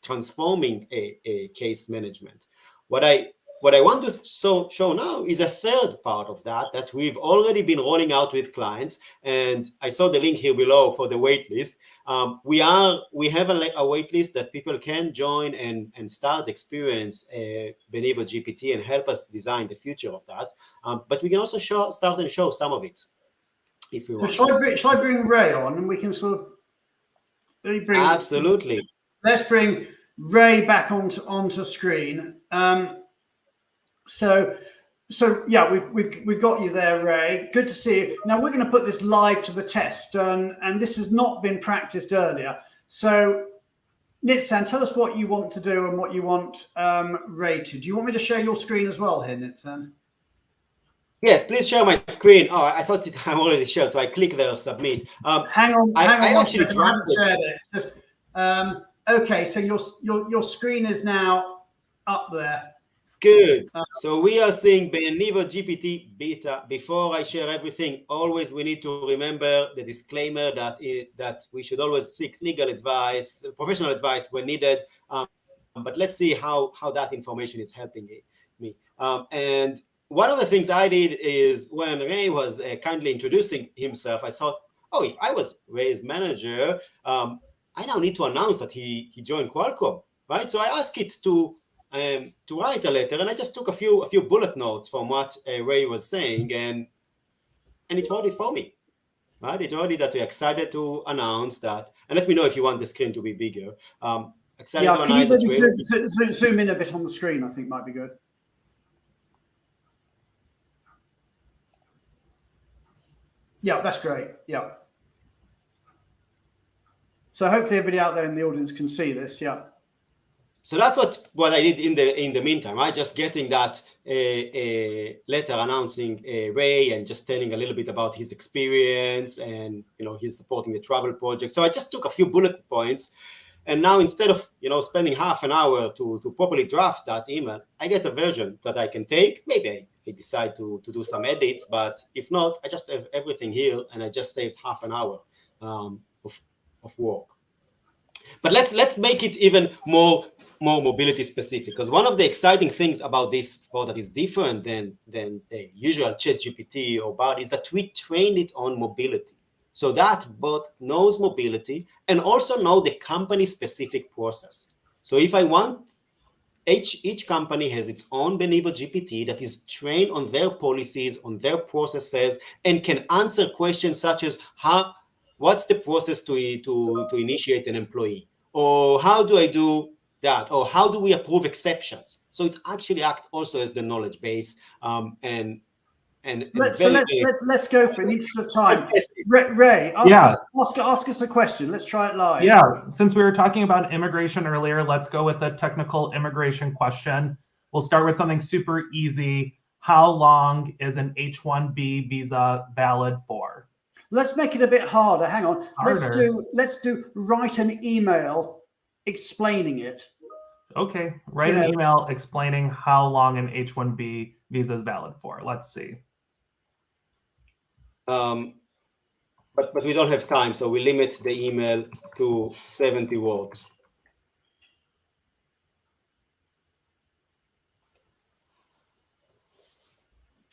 transforming a case management. What I want to show now is a third part of that we've already been rolling out with clients, and I saw the link here below for the waitlist. We have a waitlist that people can join and start experience Benivo GPT and help us design the future of that. But we can also start and show some of it if we want. Shall I bring Ray on, and we can sort of bring absolutely. let's bring Ray back onto screen. So yeah, we've got you there, Ray. Good to see you. Now we're going to put this live to the test, and this has not been practiced earlier. So Nitsan, tell us what you want to do and what you want Ray to. Do you want me to share your screen as well here, Nitsan? Yes, please share my screen. Oh, I thought I'm already shared, so I click there, submit. Hang on. I actually drafted. Shared it. Okay, so your screen is now up there. Good. So we are seeing Benivo GPT beta. Before I share everything, always we need to remember the disclaimer that we should always seek legal advice, professional advice when needed. But let's see how that information is helping me. And one of the things I did is when Ray was kindly introducing himself, I thought, oh, if I was Ray's manager, I now need to announce that he joined Qualcomm, right? So I asked it to write a letter, and I just took a few bullet notes from what Ray was saying, and it wrote it for me, right? It wrote it that we're excited to announce that, and let me know if you want the screen to be bigger. Excited to announce that zoom in a bit on the screen, I think might be good. Yeah, that's great. Yeah. So hopefully everybody out there in the audience can see this. Yeah. So that's what I did in the meantime, right? Just getting that letter announcing Ray and just telling a little bit about his experience, and he's supporting the travel project. So I just took a few bullet points, and now instead of spending half an hour to properly draft that email, I get a version that I can take. Maybe I decide to do some edits, but if not, I just have everything here, and I just saved half an hour of work. But let's make it even more mobility specific, because one of the exciting things about this bot that is different than the usual ChatGPT or bot is that we trained it on mobility. So that bot knows mobility and also know the company specific process. So if I want, each company has its own Benivo GPT that is trained on their policies, on their processes, and can answer questions such as what's the process to initiate an employee, or how do I do that, or how do we approve exceptions? So it actually acts also as the knowledge base, let's go for it each at a time. Ray, ask us a question. Let's try it live. Yeah, since we were talking about immigration earlier, let's go with a technical immigration question. We'll start with something super easy. How long is an H-1B visa valid for? Let's make it a bit harder. Hang on. Harder. Let's do write an email explaining it. Okay, write an email explaining how long an H-1B visa is valid for. Let's see. But we don't have time, so we limit the email to 70 words.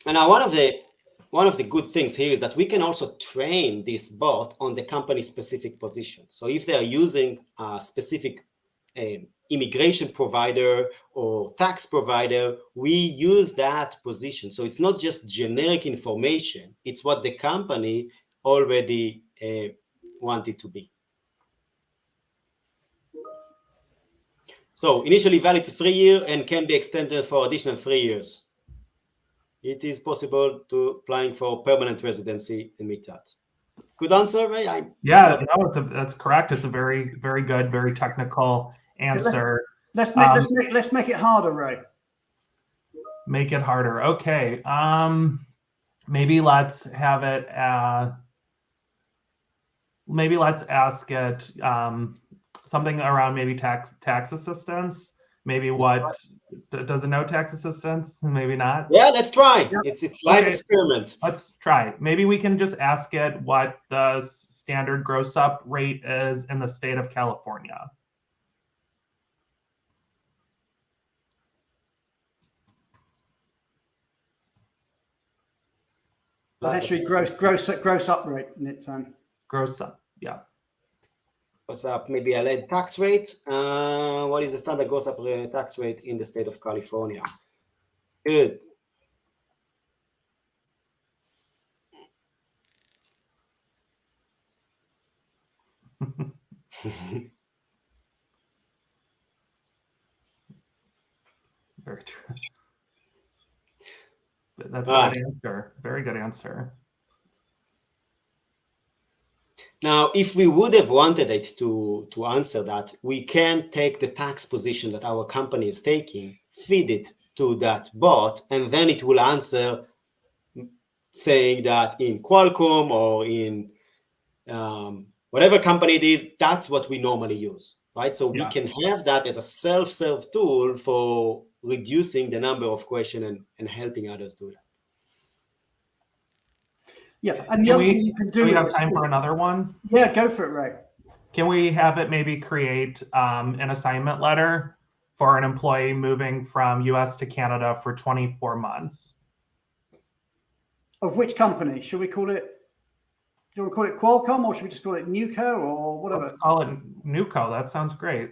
And now one of the good things here is that we can also train this bot on the company specific position. So if they are using a specific immigration provider or tax provider, we use that position. So it's not just generic information, it's what the company already wanted to be. So initially valid to 3 years and can be extended for additional 3 years. It is possible to applying for permanent residency and meet that. Good answer, Ray? That's correct. It's a very, very good, very technical answer. Let's make it harder, Ray. Make it harder. Okay. Maybe let's have it. Maybe let's ask it something around maybe tax assistance. Maybe what does it know tax assistance? Maybe not. Yeah, let's try. Yep. It's live experiment. Let's try. Maybe we can just ask it what the standard gross up rate is in the state of California. That's actually gross up rate, isn't it? Gross up, yeah. What's up? Maybe I'll add tax rate. What is the standard gross up tax rate in the state of California? Good. Very true. That's Ah. a good answer. Very good answer. Now, if we would have wanted it to answer that, we can take the tax position that our company is taking, feed it to that bot, and then it will answer saying that in Qualcomm or in whatever company it is, that's what we normally use, right? So we can have that as a self-serve tool for reducing the number of questions and helping others do that. Yeah, and the other thing you can do. Do we have time for another one? Yeah, go for it, Ray. Can we have it maybe create an assignment letter for an employee moving from US to Canada for 24 months? Of which company? Should we call it? Do you want to call it Qualcomm, or should we just call it Nuco, or whatever? Let's call it Nuco. That sounds great.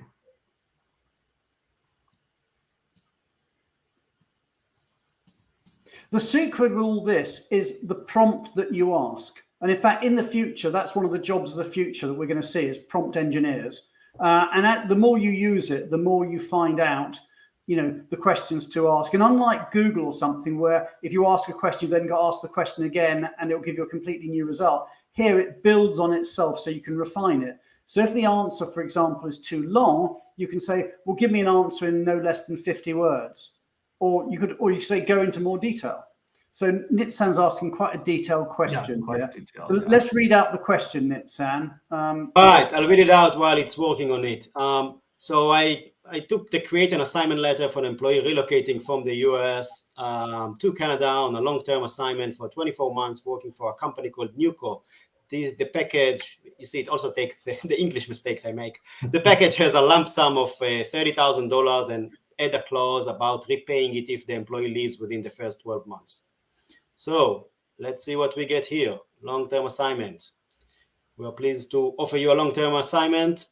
The secret of all this is the prompt that you ask. And in fact, in the future, that's one of the jobs of the future that we're going to see is prompt engineers. The more you use it, the more you find out, the questions to ask. And unlike Google or something, where if you ask a question, you then got to ask the question again, and it'll give you a completely new result. Here, it builds on itself so you can refine it. So if the answer, for example, is too long, you can say, well, give me an answer in no less than 50 words. Or you could say, go into more detail. So Nitsan's asking quite a detailed question here. So let's read out the question, Nitsan. All right, I'll read it out while it's working on it. So I took the create an assignment letter for an employee relocating from the US to Canada on a long-term assignment for 24 months working for a company called Nuco. The package, you see, it also takes the English mistakes I make. The package has a lump sum of $30,000 and add a clause about repaying it if the employee leaves within the first 12 months. So let's see what we get here. Long-term assignment. We are pleased to offer you a long-term assignment,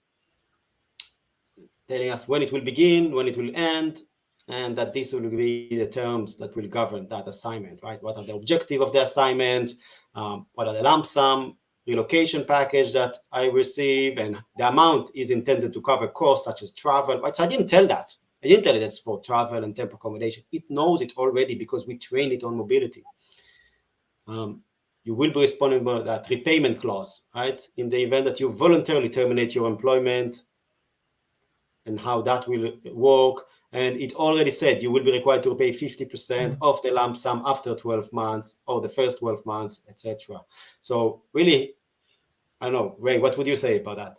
telling us when it will begin, when it will end, and that this will be the terms that will govern that assignment, right? What are the objective of the assignment? What are the lump sum relocation package that I receive? And the amount is intended to cover costs such as travel. Right? So I didn't tell that. I didn't tell it it's for travel and temp accommodation. It knows it already because we train it on mobility. You will be responsible for that repayment clause, right? In the event that you voluntarily terminate your employment and how that will work. And it already said you will be required to pay 50% of the lump sum after 12 months or the first 12 months, etc. So really, I don't know, Ray, what would you say about that?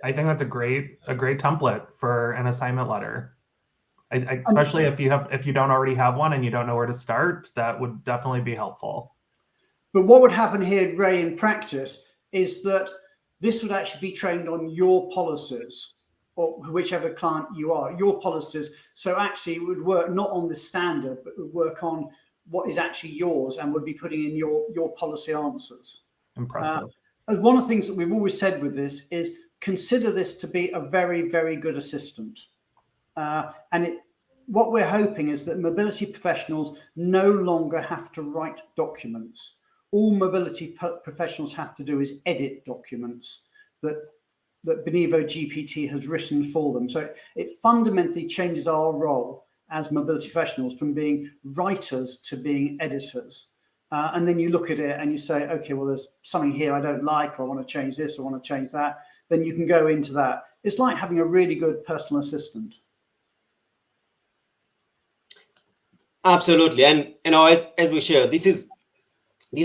I think that's a great template for an assignment letter. Especially if you don't already have one and you don't know where to start, that would definitely be helpful. But what would happen here, Ray, in practice, is that this would actually be trained on your policies, or whichever client you are, your policies. So actually it would work not on the standard, but it would work on what is actually yours and would be putting in your policy answers. Impressive. One of the things that we've always said with this is consider this to be a very, very good assistant. What we're hoping is that mobility professionals no longer have to write documents. All mobility professionals have to do is edit documents that Benivo GPT has written for them. So it fundamentally changes our role as mobility professionals from being writers to being editors. And then you look at it and you say, okay, well, there's something here I don't like, or I want to change this, or I want to change that. Then you can go into that. It's like having a really good personal assistant. Absolutely. And as we share, this is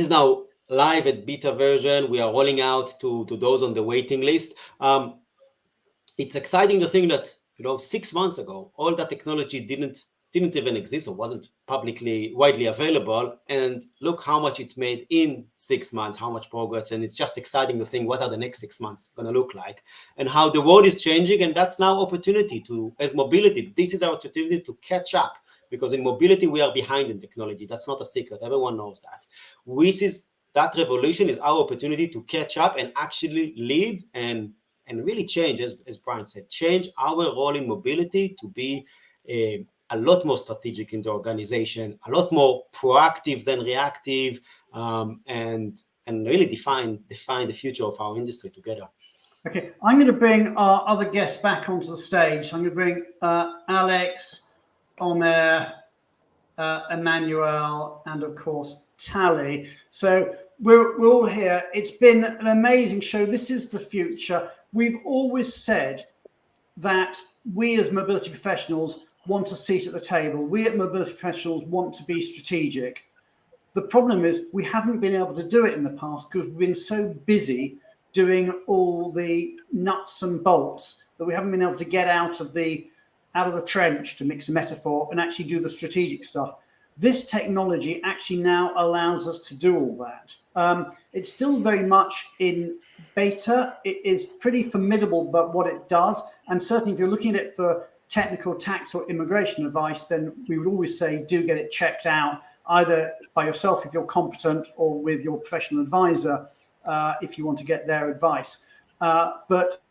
now live at beta version. We are rolling out to those on the waiting list. It's exciting to think that 6 months ago, all that technology didn't even exist or wasn't publicly widely available. And look how much it made in 6 months, how much progress. And it's just exciting to think what are the next 6 months going to look like and how the world is changing. And that's now opportunity as mobility. This is our opportunity to catch up. Because in mobility, we are behind in technology. That's not a secret. Everyone knows that. That revolution is our opportunity to catch up and actually lead and really change, as Brian said, change our role in mobility to be a lot more strategic in the organization, a lot more proactive than reactive, and really define the future of our industry together. Okay, I'm going to bring our other guests back onto the stage. I'm going to bring Alex, Omer, Emmanuel, and of course, Tally. So we're all here. It's been an amazing show. This is the future. We've always said that we as mobility professionals want a seat at the table. We at mobility professionals want to be strategic. The problem is we haven't been able to do it in the past because we've been so busy doing all the nuts and bolts that we haven't been able to get out of the trench, to mix a metaphor, and actually do the strategic stuff. This technology actually now allows us to do all that. It's still very much in beta. It is pretty formidable, but what it does, and certainly if you're looking at it for technical tax or immigration advice, then we would always say do get it checked out, either by yourself if you're competent or with your professional advisor if you want to get their advice. But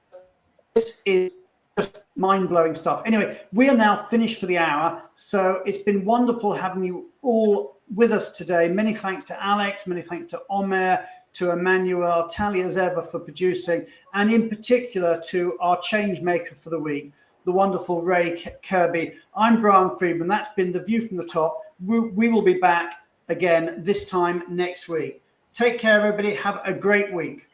this is just mind-blowing stuff. Anyway, we are now finished for the hour. So it's been wonderful having you all with us today. Many thanks to Alex, many thanks to Omer, to Emmanuel, Tally as ever for producing, and in particular to our change maker for the week, the wonderful Ray Kirby. I'm Brian Friedman. That's been The View from the Top. We will be back again this time next week. Take care, everybody. Have a great week.